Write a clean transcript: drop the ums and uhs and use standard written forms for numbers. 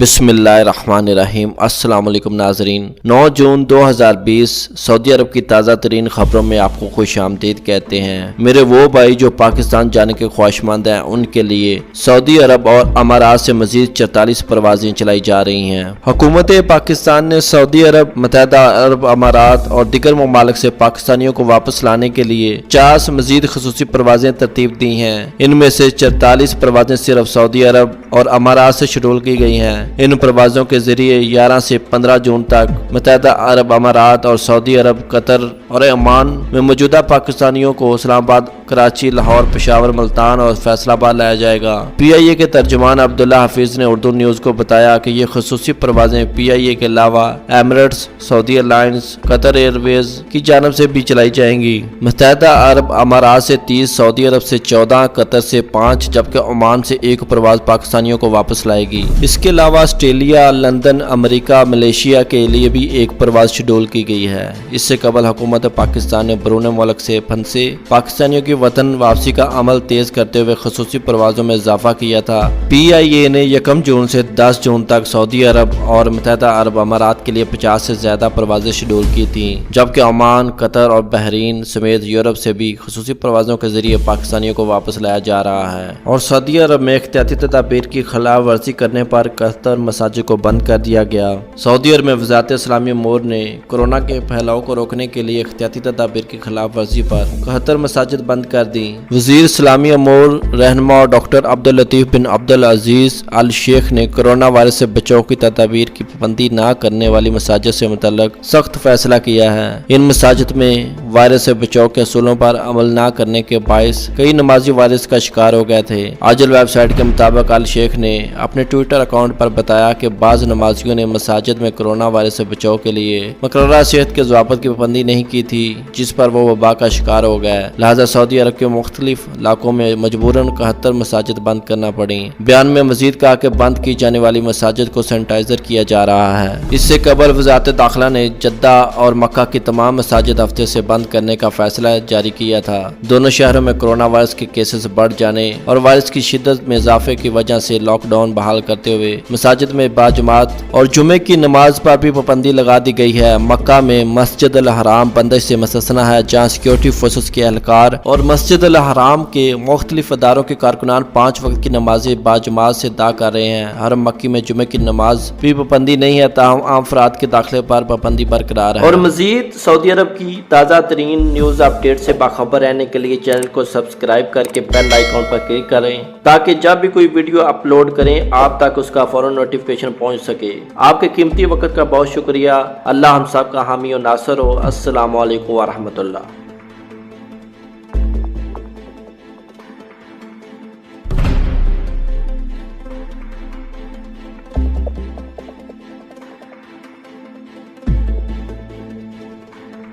بسم اللہ الرحمن الرحیم۔ السلام علیکم ناظرین، 9 جون 2020 سعودی عرب کی تازہ ترین خبروں میں آپ کو خوش آمدید کہتے ہیں۔ میرے وہ بھائی جو پاکستان جانے کے خواہشمند ہیں، ان کے لیے سعودی عرب اور امارات سے مزید 44 پروازیں چلائی جا رہی ہیں۔ حکومت پاکستان نے سعودی عرب، متحدہ عرب امارات اور دیگر ممالک سے پاکستانیوں کو واپس لانے کے لیے 50 مزید خصوصی پروازیں ترتیب دی ہیں۔ ان میں سے 44 پروازیں صرف سعودی عرب اور امارات سے شیڈول کی گئی ہیں۔ ان پروازوں کے ذریعے 11 سے 15 جون تک متحدہ عرب امارات اور سعودی عرب، قطر اور عمان میں موجودہ پاکستانیوں کو اسلام آباد، کراچی، لاہور، پشاور، ملتان اور فیصل آباد لایا جائے گا۔ پی آئی اے کے ترجمان عبداللہ حفیظ نے اردو نیوز کو بتایا کہ یہ خصوصی پروازیں پی آئی اے کے علاوہ ایمریٹس، سعودی ایئرلائنز، قطر ایئر ویز کی جانب سے بھی چلائی جائیں گی۔ متحدہ عرب امارات سے 30، سعودی عرب سے 14، قطر سے 5 جبکہ عمان سے 1 پرواز پاکستانیوں کو واپس لائے گی۔ اس کے علاوہ آسٹریلیا، لندن، امریکہ، ملیشیا کے لیے بھی 1 پرواز شیڈول کی گئی ہے۔ اس سے قبل حکومت پاکستان نے بیرون ملک سے پھنسے پاکستانیوں کی وطن واپسی کا عمل تیز کرتے ہوئے خصوصی پروازوں میں اضافہ کیا تھا۔ پی آئی اے نے 1 جون سے 10 جون تک سعودی عرب اور متحدہ عرب امارات کے لیے 50 سے زیادہ پروازیں شیڈول کی تھیں، جبکہ عمان، قطر اور بحرین سمیت یورپ سے بھی خصوصی پروازوں کے ذریعے پاکستانیوں کو واپس لایا جا رہا ہے۔ اور سعودی عرب میں احتیاطی تدابیر کی خلاف ورزی کرنے پر 71 مساجد کو بند کر دیا گیا۔ سعودی عرب میں وزارت اسلامی امور نے کورونا کے پھیلاؤ کو روکنے کے لیے احتیاطی تدابیر کی خلاف ورزی پر 71 مساجد بند کر دی۔ وزیر اسلامی امور رہنما ڈاکٹر عبداللطیف بن عبدالعزیز آل شیخ نے کورونا وائرس سے بچاؤ کی تدابیر کی پابندی نہ کرنے والی مساجد سے متعلق سخت فیصلہ کیا ہے۔ ان مساجد میں وائرس سے بچاؤ کے اصولوں پر عمل نہ کرنے کے باعث کئی نمازی وائرس کا شکار ہو گئے تھے۔ آجل ویب سائٹ کے مطابق آل شیخ نے اپنے ٹویٹر اکاؤنٹ پر بتایا کہ بعض نمازیوں نے مساجد میں کورونا وائرس سے بچاؤ کے لیے مقررہ صحت کے ضوابط کی پابندی نہیں کی تھی، جس پر وہ وبا کا شکار ہو گئے، لہذا سعودی عرب کے مختلف علاقوں میں مجبوراً 71 مساجد بند کرنا پڑی۔ بیان میں مزید کہا کہ بند کی جانے والی مساجد کو سینیٹائزر کیا جا رہا ہے۔ اس سے قبل وزارت داخلہ نے جدہ اور مکہ کی تمام مساجد ہفتے سے بند کرنے کا فیصلہ جاری کیا تھا۔ دونوں شہروں میں کورونا وائرس کے کیسز بڑھ جانے اور وائرس کی شدت میں اضافے کی وجہ سے لاک ڈاؤن بحال کرتے ہوئے مساجد میں باجماعت اور جمعے کی نماز پر بھی پابندی لگا دی گئی ہے۔ مکہ میں مسجد الحرام بندش سے مستثنیٰ ہے، جہاں سیکورٹی فورسز کے اہلکار اور مسجد الحرام کے مختلف اداروں کے کارکنان 5 وقت کی نمازیں باجماعت سے ادا کر رہے ہیں۔ حرم مکی میں جمعے کی نماز بھی پابندی نہیں ہے، تاہم عام افراد کے داخلے پر پابندی برقرار ہے۔ اور مزید سعودی عرب کی تازہ ترین نیوز اپڈیٹ سے باخبر رہنے کے لیے چینل کو سبسکرائب کر کے بیل آئیکن پر کلک کریں تاکہ جب بھی کوئی ویڈیو اپلوڈ کریں آپ تک اس کا فوراً نوٹیفیکیشن پہنچ سکے۔ آپ کے قیمتی وقت کا بہت شکریہ۔ اللہ ہم سب کا حامی و ناصر ہو۔ السلام علیکم ورحمۃ اللہ۔